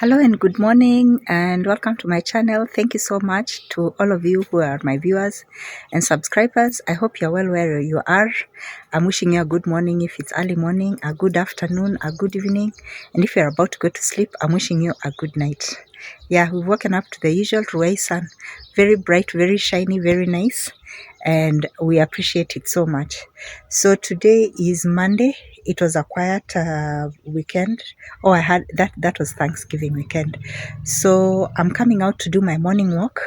Hello and good morning and welcome to my channel. Thank you so much to all of you who are my viewers and subscribers. I hope you're well where you are. I'm wishing you a good morning if it's early morning, a good afternoon, a good evening, and if you're about to go to sleep, I'm wishing you a good night. Yeah, we've woken up to the usual Ruai sun. Very bright, very shiny, very nice, and we appreciate it so much. So today is Monday. It was a quiet weekend. Oh, I had that was Thanksgiving weekend. So I'm coming out to do my morning walk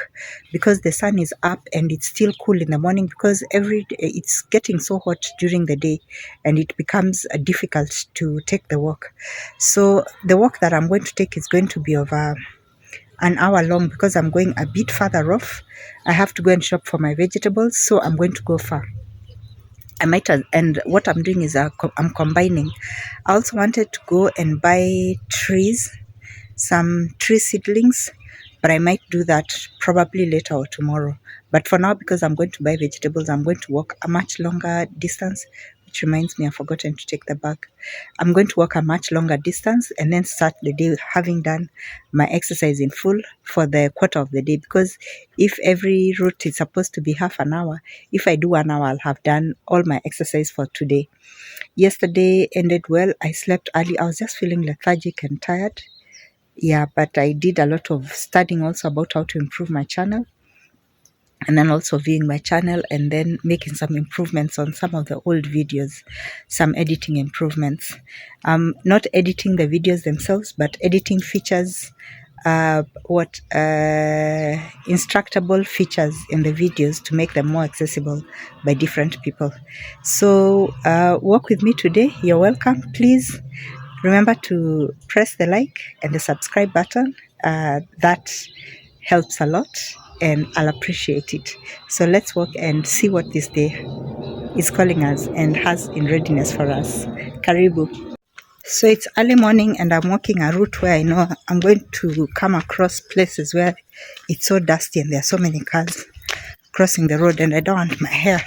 because the sun is up and it's still cool in the morning because it's getting so hot during the day and it becomes difficult to take the walk. So the walk that I'm going to take is going to be over an hour long because I'm going a bit further off. I have to go and shop for my vegetables, so I'm going to go far. I might, and what I'm doing is I'm combining. I also wanted to go and buy trees, some tree seedlings, but I might do that probably later or tomorrow. But for now, because I'm going to buy vegetables, I'm going to walk a much longer distance, which reminds me I've forgotten to take the bag. I'm going to walk a much longer distance and then start the day having done my exercise in full for the quarter of the day, because if every route is supposed to be half an hour, if I do 1 hour, I'll have done all my exercise for today. Yesterday ended well. I slept early. I was just feeling lethargic and tired. Yeah, but I did a lot of studying also about how to improve my channel, and then also viewing my channel and then making some improvements on some of the old videos, some editing improvements. Not editing the videos themselves, but editing features, instructable features in the videos to make them more accessible by different people. So walk with me today. You're welcome. Please remember to press the like and the subscribe button. That helps a lot and I'll appreciate it. So let's walk and see what this day is calling us and has in readiness for us. Karibu. So it's early morning and I'm walking a route where I know I'm going to come across places where it's so dusty and there are so many cars crossing the road, and I don't want my hair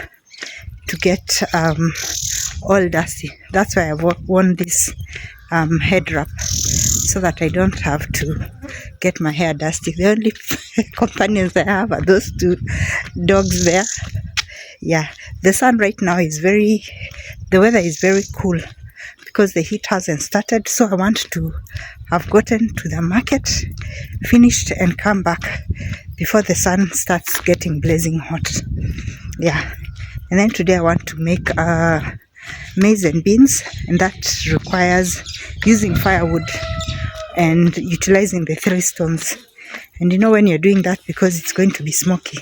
to get all dusty. That's why I've worn this head wrap, so that I don't have to get my hair dusty. The only companions I have are those two dogs there. Yeah, the sun right now is the weather is very cool because the heat hasn't started. So I want to have gotten to the market, finished, and come back before the sun starts getting blazing hot. Yeah, and then today I want to make maize and beans, and that requires using firewood and utilizing the 3 stones. And you know, when you're doing that, because it's going to be smoky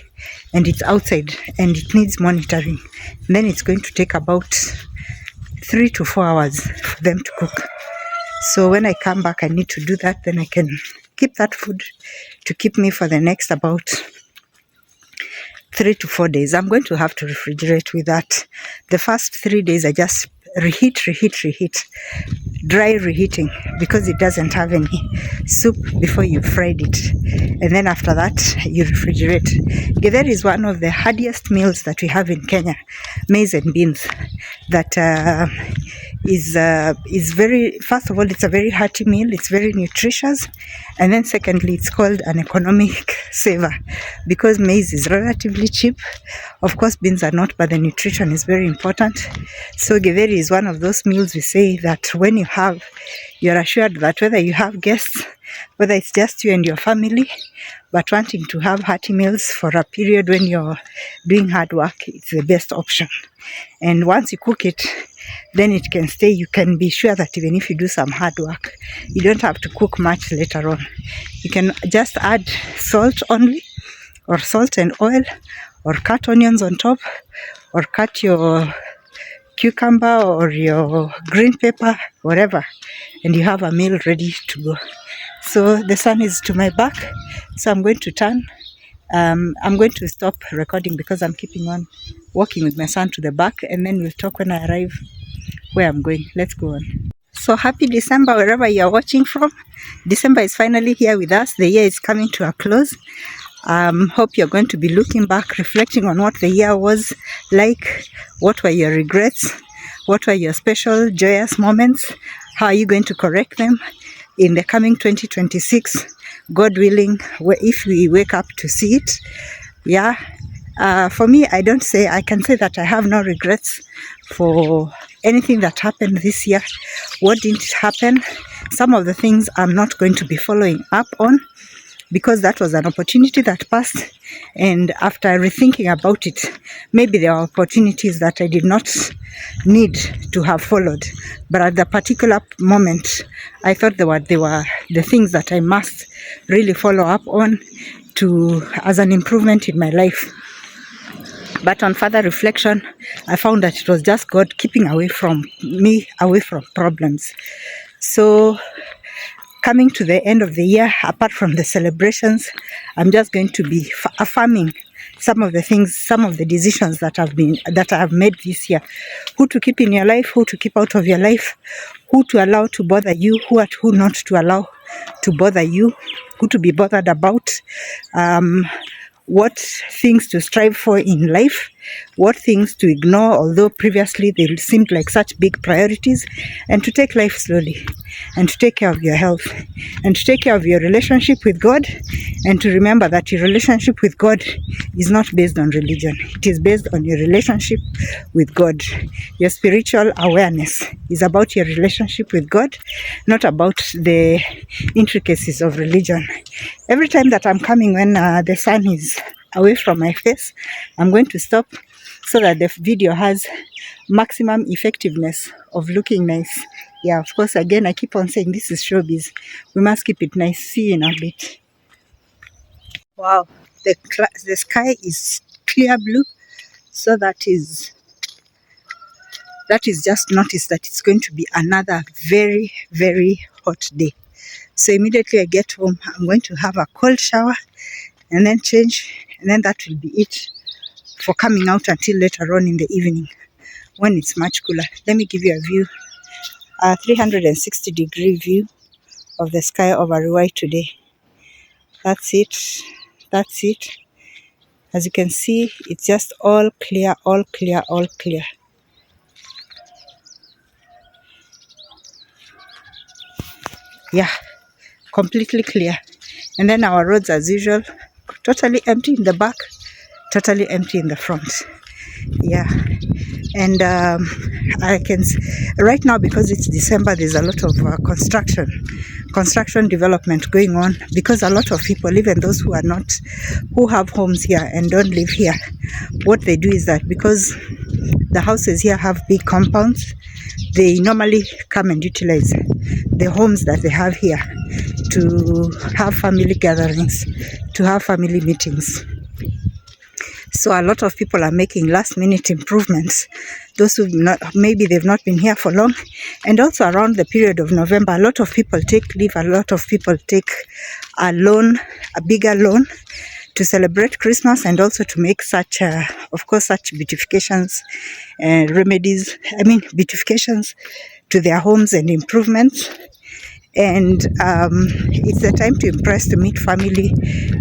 and it's outside and it needs monitoring, then it's going to take about 3 to 4 hours for them to cook. So when I come back, I need to do that, then I can keep that food to keep me for the next about 3 to 4 days. I'm going to have to refrigerate with that. The first 3 days I just reheat, dry reheating, because it doesn't have any soup before you fried it. And then after that you refrigerate. Githeri is one of the hardiest meals that we have in Kenya, maize and beans. That is very, first of all, it's a very hearty meal, it's very nutritious, and then secondly, it's called an economic saver because maize is relatively cheap. Of course, beans are not, but the nutrition is very important. So githeri is one of those meals we say that when you have, you're assured that whether you have guests, whether it's just you and your family, but wanting to have hearty meals for a period when you're doing hard work, it's the best option. And once you cook it, then it can stay. You can be sure that even if you do some hard work, you don't have to cook much later on. You can just add salt only, or salt and oil, or cut onions on top, or cut your cucumber or your green pepper, whatever, and you have a meal ready to go. So the sun is to my back, so I'm going to turn. I'm going to stop recording because I'm keeping on walking with my son to the back, and then we'll talk when I arrive where I'm going. Let's go on. So happy December wherever you are watching from. December is finally here with us. The year is coming to a close. Hope you're going to be looking back, reflecting on what the year was like. What were your regrets? What were your special joyous moments? How are you going to correct them? in the coming 2026, God willing, if we wake up to see it. Yeah. For me, I can say that I have no regrets for anything that happened this year. What didn't happen, some of the things I'm not going to be following up on, because that was an opportunity that passed, and after rethinking about it, maybe there are opportunities that I did not need to have followed, but at the particular moment I thought they were the things that I must really follow up on as an improvement in my life. But on further reflection, I found that it was just God keeping away from problems. So coming to the end of the year, apart from the celebrations, I'm just going to be affirming some of the decisions that I have made this year. Who to keep in your life, who to keep out of your life, who to allow to bother you, who not to allow to bother you, who to be bothered about, what things to strive for in life, what things to ignore, although previously they seemed like such big priorities, and to take life slowly, and to take care of your health, and to take care of your relationship with God, and to remember that your relationship with God is not based on religion. It is based on your relationship with God. Your spiritual awareness is about your relationship with God, not about the intricacies of religion. Every time that I'm coming when the sun is away from my face, I'm going to stop so that the video has maximum effectiveness of looking nice. Yeah, of course, again, I keep on saying this is showbiz. We must keep it nice. See you in a bit. Wow, the sky is clear blue, so that is just notice that it's going to be another very, very hot day. So immediately I get home, I'm going to have a cold shower and then change, and then that will be it for coming out until later on in the evening when it's much cooler. Let me give you a view, a 360-degree view of the sky over Ruai today. That's it. That's it. As you can see, it's just all clear, all clear, all clear. Yeah, completely clear. And then our roads as usual, totally empty in the back, totally empty in the front. Yeah. And I can right now, because it's December, there's a lot of construction development going on, because a lot of people, even those who have homes here and don't live here, what they do is that because the houses here have big compounds, they normally come and utilize the homes that they have here to have family gatherings, to have family meetings. So a lot of people are making last-minute improvements. Those who maybe they've not been here for long, and also around the period of November, a lot of people take leave. A lot of people take a bigger loan, to celebrate Christmas, and also to make such beautifications and beautifications to their homes and improvements. And it's the time to impress, to meet family,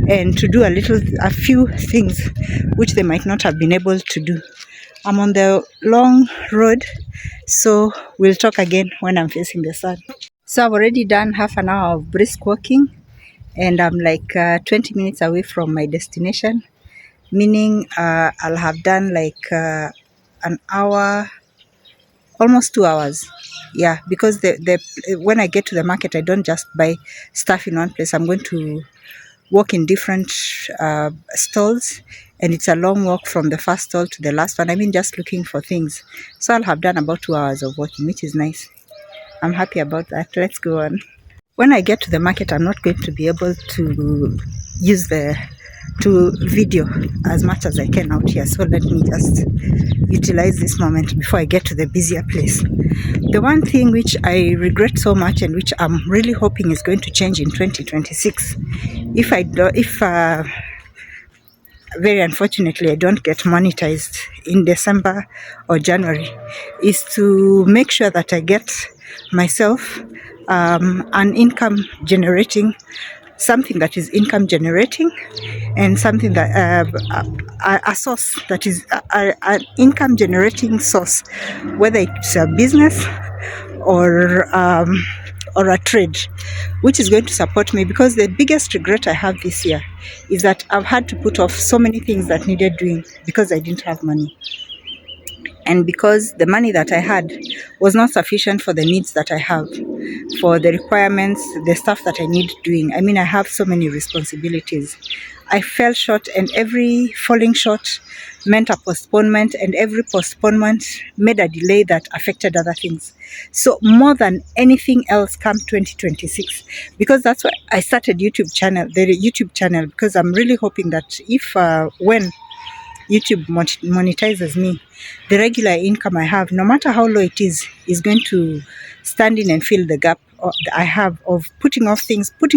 and to do a few things which they might not have been able to do. I'm on the long road, so we'll talk again when I'm facing the sun. So I've already done half an hour of brisk walking, and I'm like 20 minutes away from my destination, meaning I'll have done like an hour, almost 2 hours. Yeah, because when I get to the market, I don't just buy stuff in one place. I'm going to walk in different stalls, and it's a long walk from the first stall to the last one. I mean, just looking for things. So I'll have done about 2 hours of walking, which is nice. I'm happy about that. Let's go on. When I get to the market, I'm not going to be able to to video as much as I can out here. So let me just utilize this moment before I get to the busier place. The one thing which I regret so much, and which I'm really hoping is going to change in 2026, if very unfortunately I don't get monetized in December or January, is to make sure that I get myself an income generating, something that is income generating, and something that a source that is an income generating source, whether it's a business or or a trade which is going to support me, because the biggest regret I have this year is that I've had to put off so many things that needed doing because I didn't have money. And because the money that I had was not sufficient for the needs that I have, for the requirements, the stuff that I need doing. I mean, I have so many responsibilities. I fell short, and every falling short meant a postponement, and every postponement made a delay that affected other things. So more than anything else, come 2026, because that's why I started the YouTube channel, because I'm really hoping that if when YouTube monetizes me, the regular income I have, no matter how low it is going to stand in and fill the gap I have of putting off things. That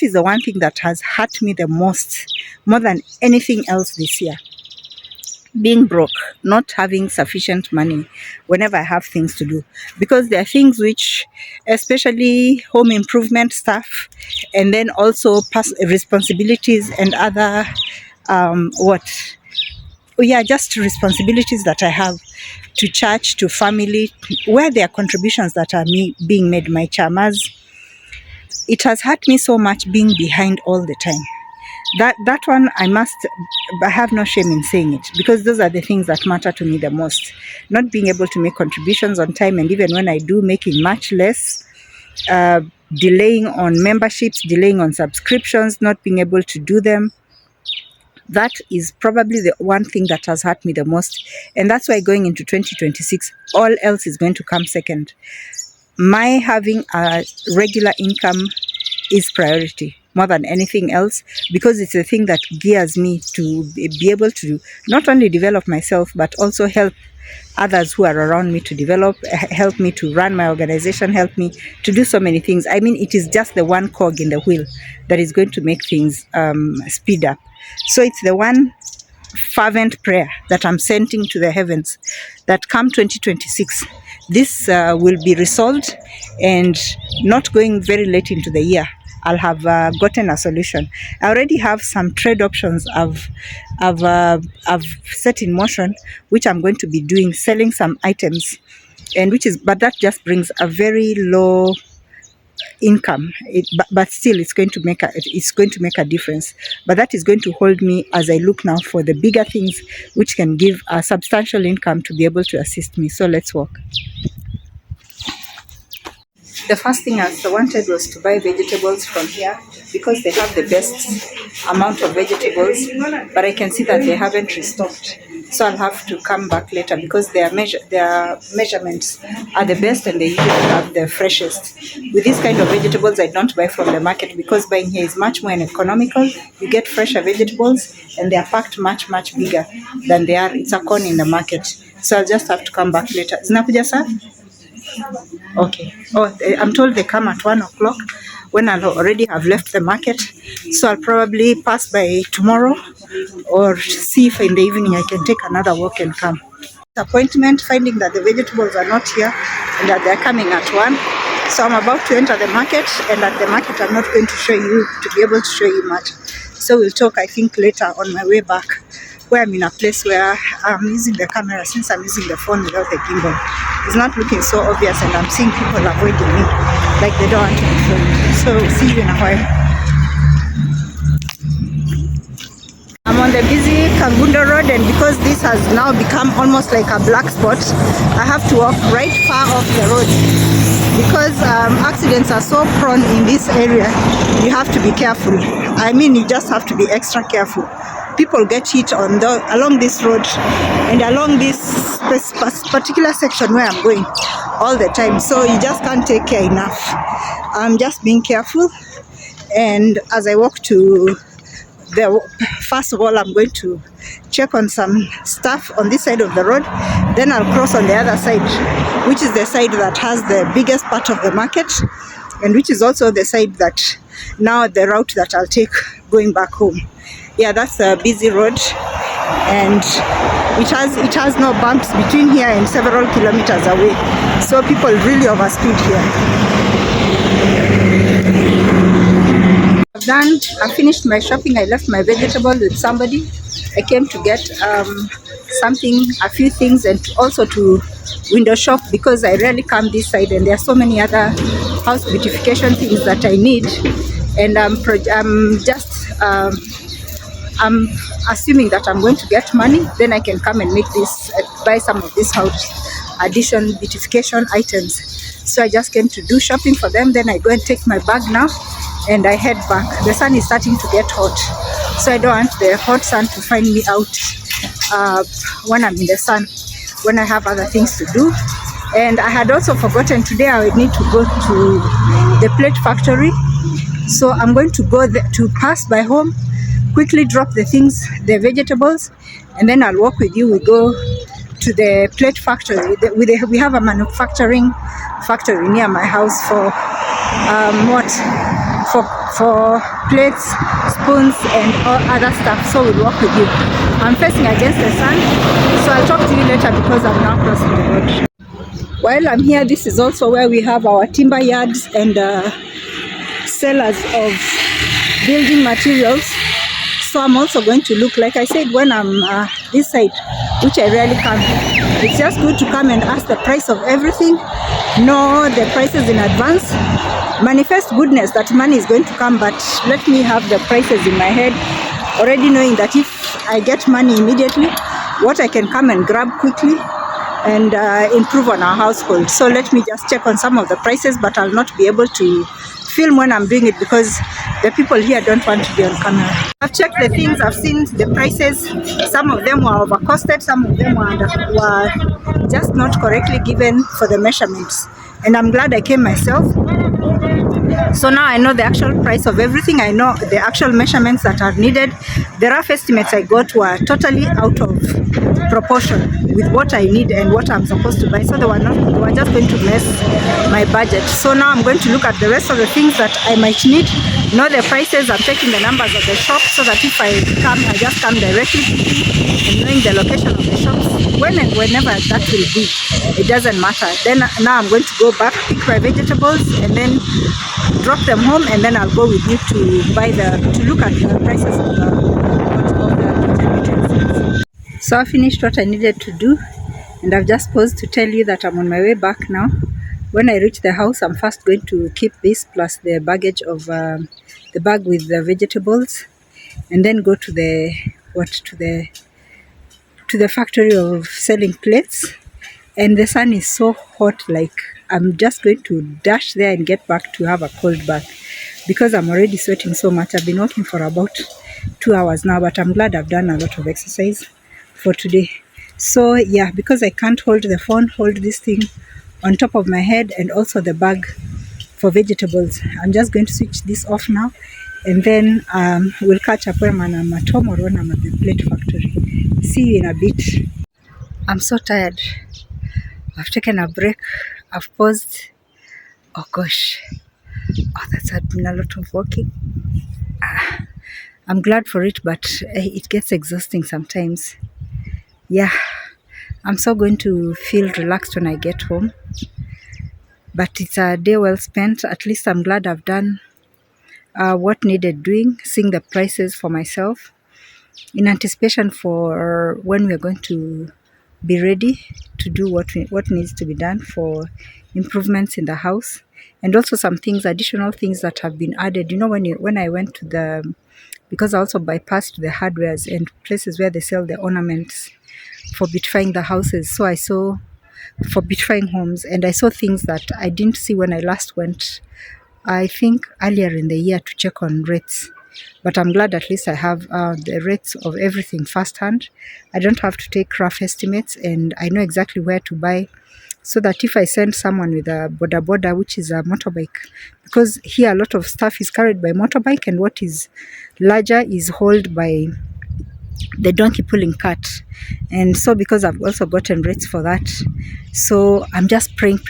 is the one thing that has hurt me the most, more than anything else this year. Being broke, not having sufficient money whenever I have things to do, because there are things which, especially home improvement stuff, and then also responsibilities and other just responsibilities that I have to church, to family, where there are contributions that are being made, my chamas. It has hurt me so much being behind all the time. That one, I have no shame in saying it, because those are the things that matter to me the most. Not being able to make contributions on time, and even when I do, making much less, delaying on memberships, delaying on subscriptions, not being able to do them. That is probably the one thing that has hurt me the most. And that's why going into 2026, all else is going to come second. My having a regular income is priority more than anything else, because it's the thing that gears me to be able to not only develop myself, but also help others who are around me to develop, help me to run my organization, help me to do so many things. I mean, it is just the one cog in the wheel that is going to make things speed up. So it's the one fervent prayer that I'm sending to the heavens, that come 2026, this will be resolved, and not going very late into the year, I'll have gotten a solution. I already have some trade options I've set in motion, which I'm going to be doing, selling some items, and but that just brings a very low income, but still it's going to make a difference. But that is going to hold me as I look now for the bigger things which can give a substantial income to be able to assist me. So let's walk. The first thing I wanted was to buy vegetables from here, because they have the best amount of vegetables, but I can see that they haven't restocked. So I'll have to come back later, because their measurements are the best, and they usually have the freshest. With this kind of vegetables, I don't buy from the market, because buying here is much more economical. You get fresher vegetables, and they are packed much bigger than they are. It's a corn in the market. So I'll just have to come back later. Zinakuja sir? Okay. Oh, I'm told they come at 1 o'clock, when I'll already have left the market. So I'll probably pass by tomorrow, or see if in the evening I can take another walk and come. Disappointment finding that the vegetables are not here, and that they're coming at 1. So I'm about to enter the market, and at the market I'm not going to be able to show you much. So we'll talk, I think, later on my way back, where I'm in a place where I'm using the camera, since I'm using the phone without the gimbal. It's not looking so obvious, and I'm seeing people avoiding me like they don't want to be filmed. So see you in a while. I'm on the busy Kangundo Road, and because this has now become almost like a black spot, I have to walk right far off the road, because accidents are so prone in this area. You have to be careful. I mean, you just have to be extra careful. People get hit along this road and along this particular section where I'm going all the time. So you just can't take care enough. I'm just being careful. And as I walk to first of all, I'm going to check on some stuff on this side of the road. Then I'll cross on the other side, which is the side that has the biggest part of the market, and which is also the side that now the route that I'll take going back home. Yeah, that's a busy road, and it has no bumps between here and several kilometers away. So people really overspeed here. I finished my shopping. I left my vegetable with somebody. I came to get a few things, and also to window shop because I rarely come this side, and there are so many other house beautification things that I need. And I'm assuming that I'm going to get money, then I can come and make this, buy some of this house addition beautification items. So I just came to do shopping for them. Then I go and take my bag now and I head back. The sun is starting to get hot, so I don't want the hot sun to find me out when I'm in the sun, when I have other things to do. And I had also forgotten today I would need to go to the plate factory. So I'm going to go there, to pass by home, quickly drop the things, the vegetables, and then I'll walk with you. We go to the plate factory. We have a manufacturing factory near my house for for plates, spoons, and all other stuff. So we'll walk with you. I'm facing against the sun, so I'll talk to you later because I'm now crossing the road. While I'm here, this is also where we have our timber yards and sellers of building materials. So I'm also going to look, like I said, when I'm this side, which I rarely come, it's just good to come and ask the price of everything, know the prices in advance, manifest goodness that money is going to come, but let me have the prices in my head, already knowing that if I get money immediately, what I can come and grab quickly and improve on our household. So let me just check on some of the prices, but I'll not be able to film when I'm doing it because the people here don't want to be on camera. I've checked the things, I've seen the prices. Some of them were overcosted, some of them were just not correctly given for the measurements. And I'm glad I came myself. So now I know the actual price of everything. I know the actual measurements that are needed. The rough estimates I got were totally out of proportion with what I need and what I'm supposed to buy. So they were just going to mess my budget. So now I'm going to look at the rest of the things that I might need, know the prices. I'm checking the numbers of the shops so that if I come, I just come directly and knowing the location of the shops. When and whenever that will be, it doesn't matter. Then now I'm going to go back, pick my vegetables, and then drop them home, and then I'll go with you to look at the prices of the utensils. So I finished what I needed to do, and I've just paused to tell you that I'm on my way back now. When I reach the house, I'm first going to keep this plus the baggage of the bag with the vegetables, and then go to the factory of selling plates. And the sun is so hot, like I'm just going to dash there and get back to have a cold bath because I'm already sweating so much. I've been walking for about 2 hours now, but I'm glad I've done a lot of exercise for today. So yeah, because I can't hold the phone, hold this thing on top of my head, and also the bag for vegetables, I'm just going to switch this off now, and then we'll catch up when I'm at home or when I'm at the plate factory. See you in a bit. I'm so tired. I've taken a break. I've paused. Oh gosh. Oh, that's been a lot of walking. I'm glad for it, but it gets exhausting sometimes. Yeah, I'm so going to feel relaxed when I get home. But it's a day well spent. At least I'm glad I've done what needed doing, seeing the prices for myself in anticipation for when we're going to be ready to do what needs to be done for improvements in the house, and also some things, additional things that have been added. You know, when I went to because I also bypassed the hardwares and places where they sell the ornaments for beautifying the houses. So I saw for beautifying homes, and I saw things that I didn't see when I last went, I think earlier in the year, to check on rates. But I'm glad at least I have the rates of everything firsthand. I don't have to take rough estimates, and I know exactly where to buy, so that if I send someone with a boda, which is a motorbike, because here a lot of stuff is carried by motorbike, and what is larger is hauled by the donkey pulling cart. And so because I've also gotten rates for that, so I'm just praying.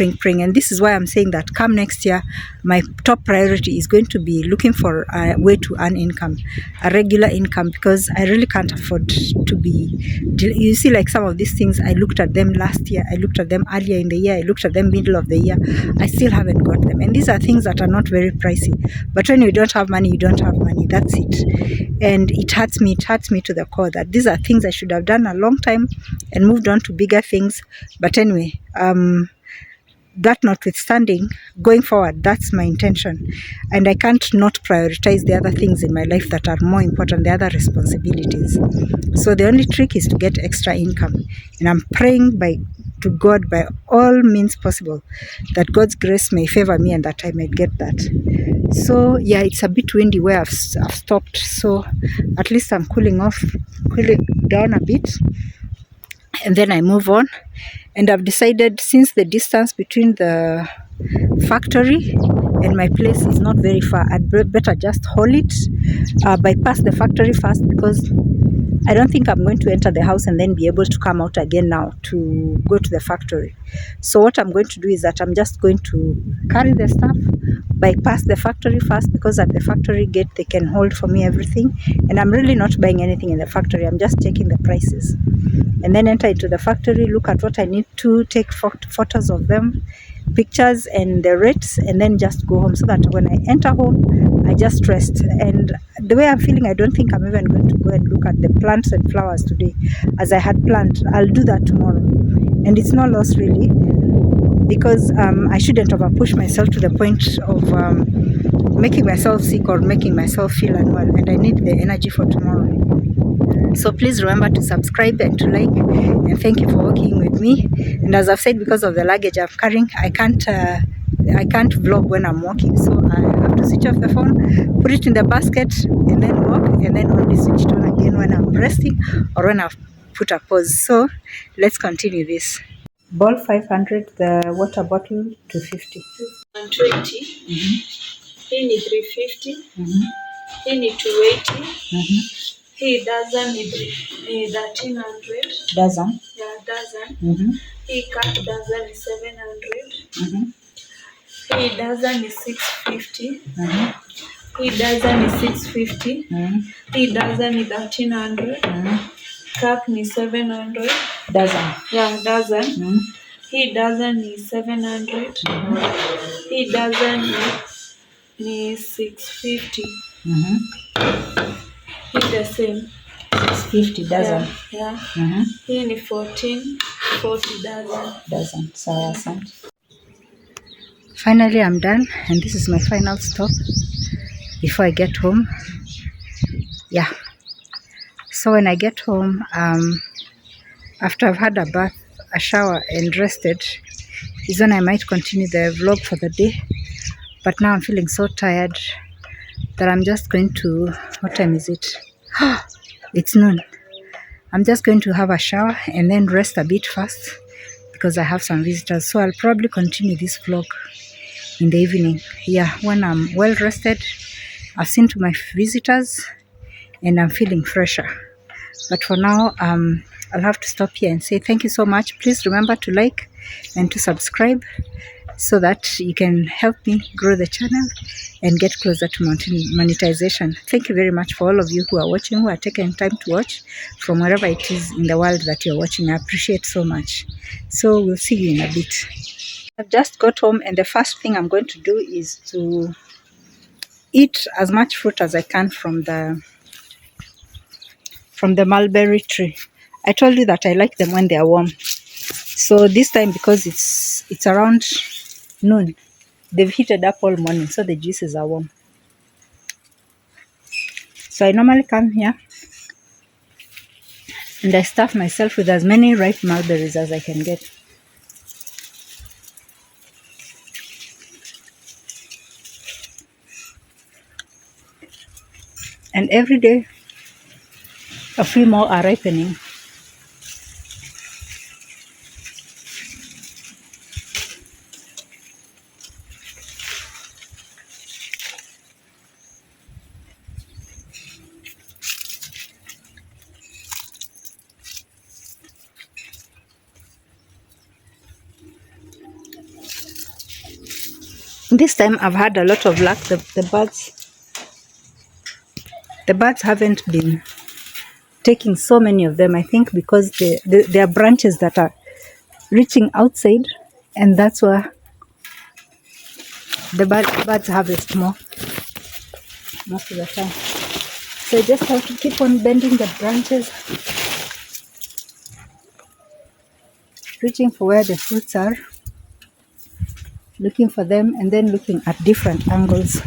And this is why I'm saying that come next year, my top priority is going to be looking for a way to earn income, a regular income, because I really can't afford to be, you see, like some of these things, I looked at them last year, I looked at them earlier in the year, I looked at them middle of the year, I still haven't got them. And these are things that are not very pricey, but when you don't have money, you don't have money. That's it. And it hurts me to the core that these are things I should have done a long time and moved on to bigger things. But anyway, that notwithstanding, going forward, that's my intention. And I can't not prioritize the other things in my life that are more important, the other responsibilities. So the only trick is to get extra income. And I'm praying to God by all means possible that God's grace may favor me and that I may get that. So yeah, it's a bit windy where I've stopped. So at least I'm cooling down a bit. And then I move on. And I've decided, since the distance between the factory and my place is not very far, I'd better just haul it, bypass the factory first, because I don't think I'm going to enter the house and then be able to come out again now to go to the factory. So what I'm going to do is that I'm just going to carry the stuff, bypass the factory first, because at the factory gate they can hold for me everything, and I'm really not buying anything in the factory. I'm just checking the prices, and then enter into the factory, look at what I need to, take photos of them, pictures and the rates, and then just go home, so that when I enter home I just rest. And the way I'm feeling, I don't think I'm even going to go and look at the plants and flowers today as I had planned. I'll do that tomorrow, and it's no loss really, because I shouldn't push myself to the point of making myself sick or making myself feel unwell, and I need the energy for tomorrow. So please remember to subscribe and to like, and thank you for working with me. And as I've said, because of the luggage I'm carrying, I can't vlog when I'm walking, so I have to switch off the phone, put it in the basket, and then walk, and then only switch it on again when I'm resting or when I've put a pause. So let's continue this. Ball 500, the water bottle 250. 120. Hii ni 350. Hii ni 280. Hii dozen ni 1300. Dozen? Yeah, dozen. Hii cup dozen is 700. Hii dozen is 650. Hii dozen is 650. Hii dozen is 1300. Cup ni 700. Dozen? Yeah, dozen. Hii dozen is 700. Hii dozen ni 650. Hii the same. 650 dozen. Yeah. Hii ni 40 dozen. Dozen. Sawa, asante. Finally, I'm done, and this is my final stop before I get home. Yeah. So when I get home, after I've had a bath, a shower, and rested, is when I might continue the vlog for the day. But now I'm feeling so tired that I'm just going to, what time is it? It's noon. I'm just going to have a shower and then rest a bit first, because I have some visitors. So I'll probably continue this vlog in the evening. Yeah, when I'm well rested, I've seen to my visitors and I'm feeling fresher. But for now, I'll have to stop here and say thank you so much. Please remember to like and to subscribe, so that you can help me grow the channel and get closer to monetization. Thank you very much for all of you who are watching, who are taking time to watch from wherever it is in the world that you're watching. I appreciate so much. So we'll see you in a bit. I've just got home, and the first thing I'm going to do is to eat as much fruit as I can from the mulberry tree. I told you that I like them when they are warm. So this time, because it's around noon, they've heated up all morning, so the juices are warm. So I normally come here and I stuff myself with as many ripe mulberries as I can get. And every day, a few more are ripening. This time I've had a lot of luck. The birds haven't been taking so many of them, I think, because there are branches that are reaching outside, and that's where the birds harvest more most of the time. So you just have to keep on bending the branches reaching for where the fruits are, looking for them, and then looking at different angles,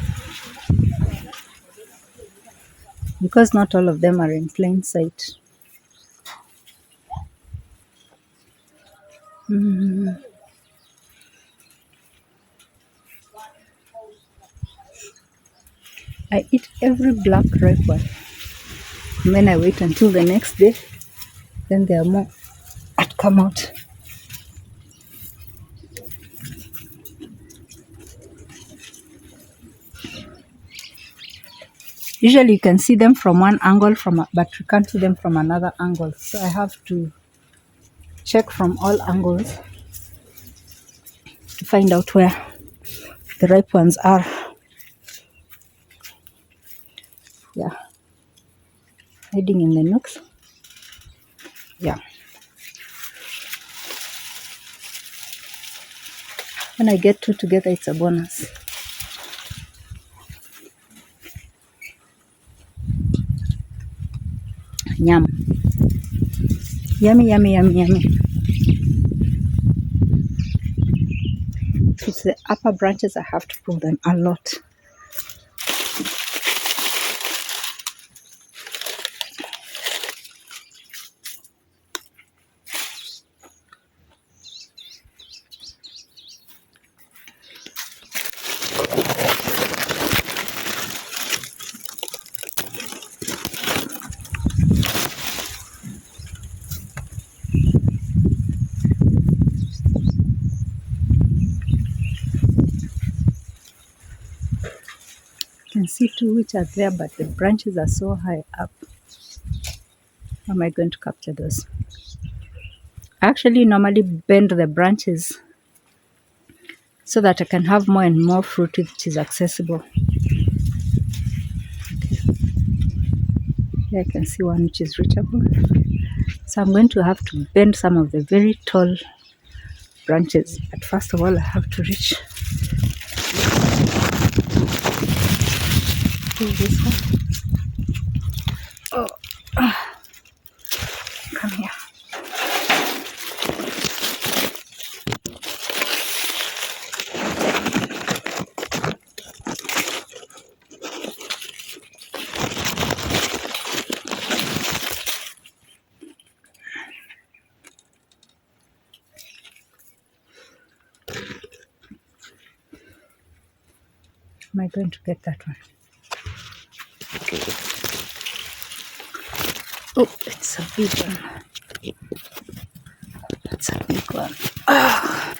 because not all of them are in plain sight. I eat every black ripe one, and then I wait until the next day, then there are more that come out. Usually you can see them from one angle, but you can't see them from another angle. So I have to check from all angles to find out where the ripe ones are. Yeah. Hiding in the nooks. Yeah. When I get two together, it's a bonus. Yum. Yummy, yummy, yummy, yummy. It's the upper branches, I have to pull them a lot. You can see two which are there, but the branches are so high up. How am I going to capture those? I actually normally bend the branches so that I can have more and more fruit which is accessible. Okay. Here I can see one which is reachable. So I'm going to have to bend some of the very tall branches. But first of all, I have to reach this one. Oh, come here. Am I going to get that one? Oh, it's a big one. That's a big one. Oh.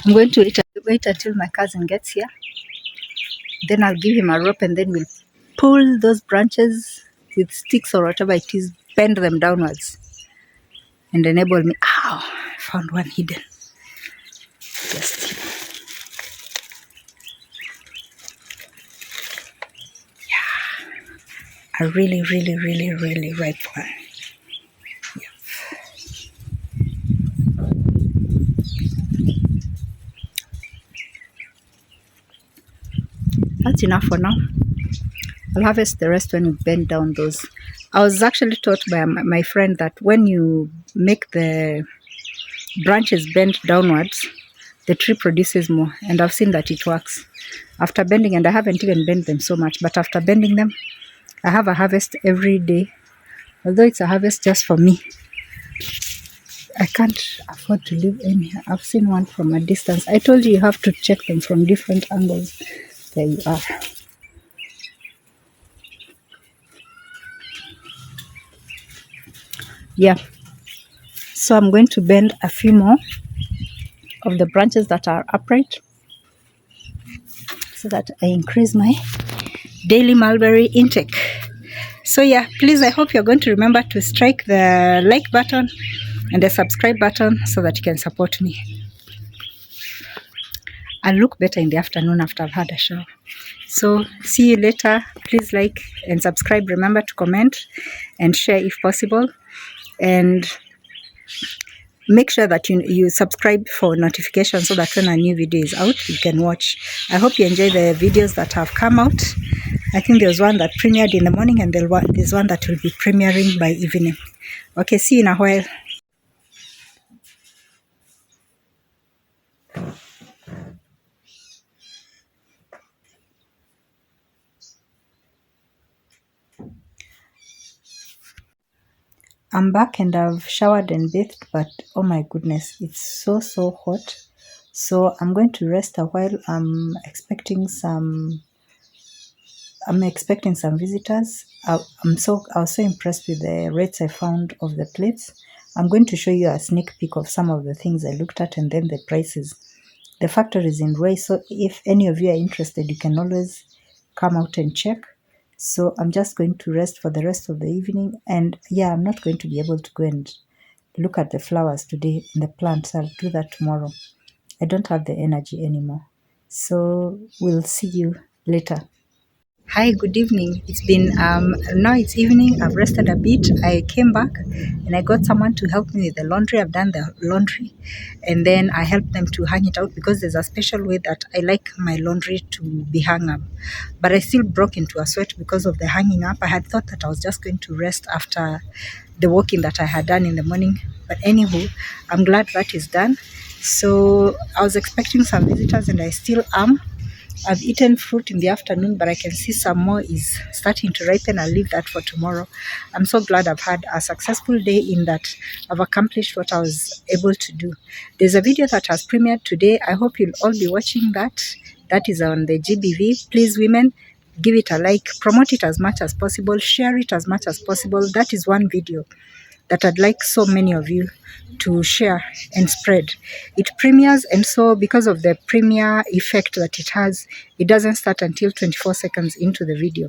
I'm going to wait until my cousin gets here. Then I'll give him a rope and then we'll pull those branches with sticks or whatever it is, bend them downwards and enable me. Ow! I found one hidden. Just yeah, a really, really, really, really ripe one. Yeah. That's enough for now. I'll harvest the rest when you bend down those. I was actually taught by my friend that when you make the branches bend downwards, the tree produces more, and I've seen that it works. After bending, and I haven't even bent them so much, but after bending them, I have a harvest every day. Although it's a harvest just for me, I can't afford to leave any. I've seen one from a distance. I told you have to check them from different angles. There you are. Yeah. So I'm going to bend a few more of the branches that are upright so that I increase my daily mulberry intake. So yeah, please, I hope you're going to remember to strike the like button and the subscribe button so that you can support me. I'll look better in the afternoon after I've had a shower. So see you later. Please like and subscribe. Remember to comment and share if possible. And make sure that you subscribe for notifications so that when a new video is out, you can watch. I hope you enjoy the videos that have come out. I think there's one that premiered in the morning, and there's one that will be premiering by evening. Okay, see you in a while. I'm back and I've showered and bathed, but oh my goodness, it's so hot. So I'm going to rest a while. I'm expecting some visitors. I was so impressed with the rates I found of the plates. I'm going to show you a sneak peek of some of the things I looked at and then the prices. The factory is in Ruai, so if any of you are interested, you can always come out and check. So I'm just going to rest for the rest of the evening, and yeah, I'm not going to be able to go and look at the flowers today in the plants. I'll do that tomorrow. I don't have the energy anymore. So we'll see you later. Hi, good evening. It's been now it's evening. I've rested a bit. I came back and I got someone to help me with the laundry. I've done the laundry and then I helped them to hang it out because there's a special way that I like my laundry to be hung up. But I still broke into a sweat because of the hanging up. I had thought that I was just going to rest after the walking that I had done in the morning. But anywho, I'm glad that is done. So I was expecting some visitors and I still am. I've eaten fruit in the afternoon, but I can see some more is starting to ripen. I'll leave that for tomorrow. I'm so glad I've had a successful day in that I've accomplished what I was able to do. There's a video that has premiered today. I hope you'll all be watching that. That is on the GBV. Please, women, give it a like, promote it as much as possible, share it as much as possible. That is one video that I'd like so many of you to share and spread. It premieres, and so because of the premiere effect that it has, it doesn't start until 24 seconds into the video.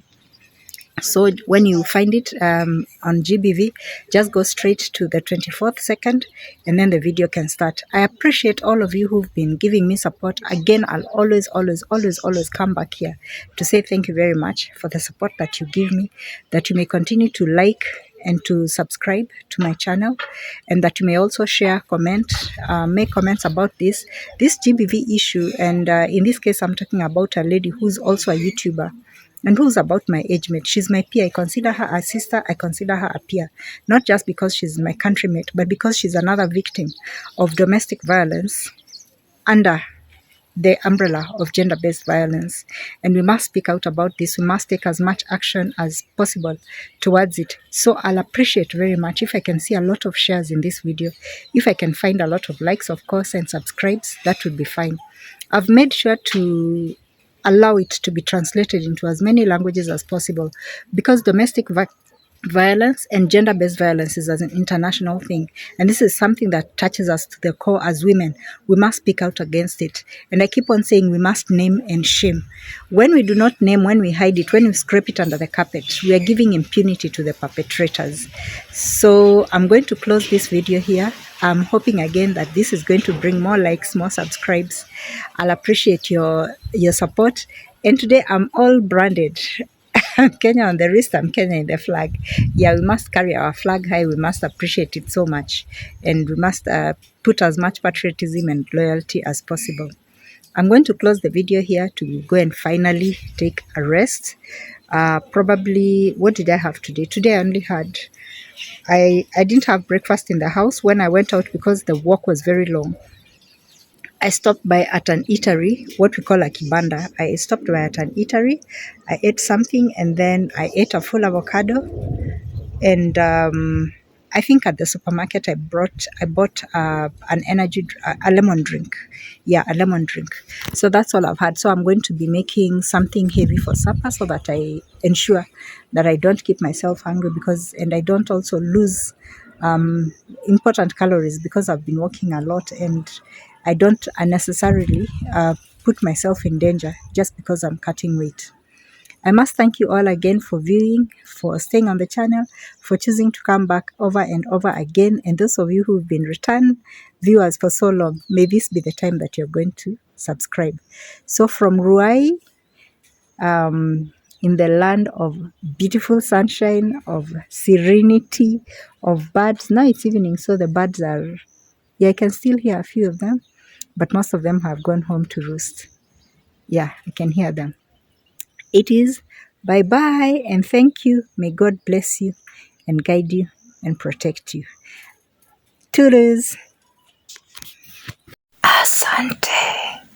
So when you find it on GBV, just go straight to the 24th second and then the video can start. I appreciate all of you who've been giving me support. Again, I'll always come back here to say thank you very much for the support that you give me, that you may continue to like and to subscribe to my channel, and that you may also share, comment, make comments about this GBV issue. And in this case, I'm talking about a lady who's also a YouTuber and who's about my age mate. She's my peer. I consider her a sister. I consider her a peer. Not just because she's my country mate, but because she's another victim of domestic violence under the umbrella of gender-based violence. And we must speak out about this. We must take as much action as possible towards it. So I'll appreciate very much if I can see a lot of shares in this video. If I can find a lot of likes, of course, and subscribes, that would be fine. I've made sure to allow it to be translated into as many languages as possible because domestic violence and gender-based violence is as an international thing, and this is something that touches us to the core as women. We must speak out against it, and I keep on saying we must name and shame. When we do not name, when we hide it, when we scrape it under the carpet, we are giving impunity to the perpetrators. So I'm going to close this video here. I'm hoping again that this is going to bring more likes, more subscribes. I'll appreciate your support. And today I'm all branded. I'm Kenya on the wrist, I'm Kenya in the flag. Yeah, we must carry our flag high. We must appreciate it so much. And we must put as much patriotism and loyalty as possible. I'm going to close the video here to go and finally take a rest. Probably, what did I have today? Today I only had, I didn't have breakfast in the house when I went out because the walk was very long. I stopped by at an eatery, what we call a kibanda. I stopped by at an eatery. I ate something and then I ate a full avocado. And I think at the supermarket I bought an energy, a lemon drink. Yeah, a lemon drink. So that's all I've had. So I'm going to be making something heavy for supper so that I ensure that I don't keep myself hungry and I don't also lose important calories because I've been walking a lot and I don't unnecessarily put myself in danger just because I'm cutting weight. I must thank you all again for viewing, for staying on the channel, for choosing to come back over and over again. And those of you who've been return viewers for so long, may this be the time that you're going to subscribe. So from Ruai, in the land of beautiful sunshine, of serenity, of birds. Now it's evening, so the birds are Yeah, I can still hear a few of them, but most of them have gone home to roost. Yeah, I can hear them. It is bye-bye and thank you. May God bless you and guide you and protect you. Toodles. Asante.